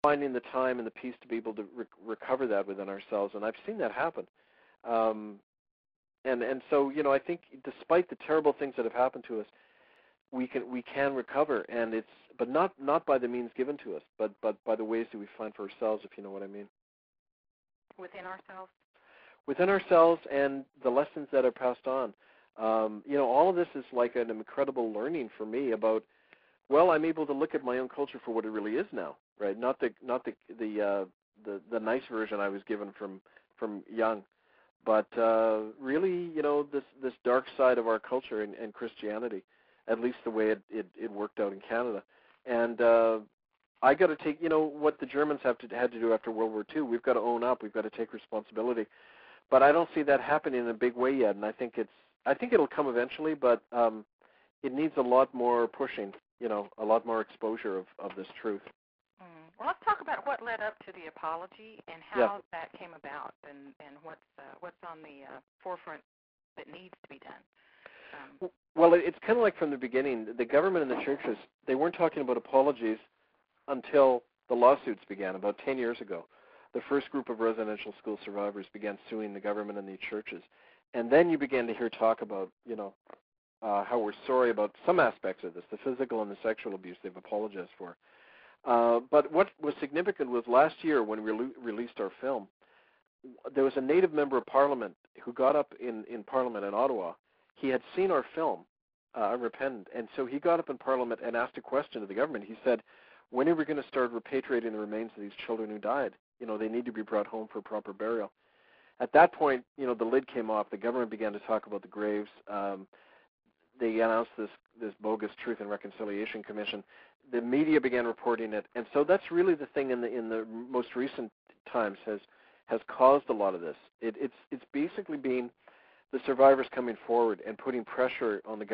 finding the time and the peace to be able to recover that within ourselves, and I've seen that happen. And so, you know, I think despite the terrible things that have happened to us, we can recover, and but not by the means given to us, but by the ways that we find for ourselves, if you know what I mean. Within ourselves? Within ourselves, and the lessons that are passed on. You know, all of this is like an incredible learning for me about, well, I'm able to look at my own culture for what it really is now, right? Not the nice version I was given from young, but really, you know, this dark side of our culture and Christianity, at least the way it worked out in Canada. And I got to take, you know, what the Germans had to do after World War II. We've got to own up. We've got to take responsibility. But I don't see that happening in a big way yet, and I think it'll come eventually, but it needs a lot more pushing, you know, a lot more exposure of this truth. Well, let's talk about what led up to the apology and how that came about, and what's on the forefront that needs to be done. Well, it's kind of like from the beginning. The government and the churches, they weren't talking about apologies until the lawsuits began about 10 years ago. The first group of residential school survivors began suing the government and the churches. And then you began to hear talk about, you know, how we're sorry about some aspects of this, the physical and the sexual abuse they've apologized for. But what was significant was last year when we released our film, there was a native member of Parliament who got up in Parliament in Ottawa. He had seen our film, Unrepentant, and so he got up in Parliament and asked a question to the government. He said, when are we going to start repatriating the remains of these children who died? You know, they need to be brought home for proper burial. At that point, you know, the lid came off. The government began to talk about the graves. They announced this bogus Truth and Reconciliation Commission. The media began reporting it, and so that's really the thing in the most recent times has caused a lot of this. It's basically been the survivors coming forward and putting pressure on the government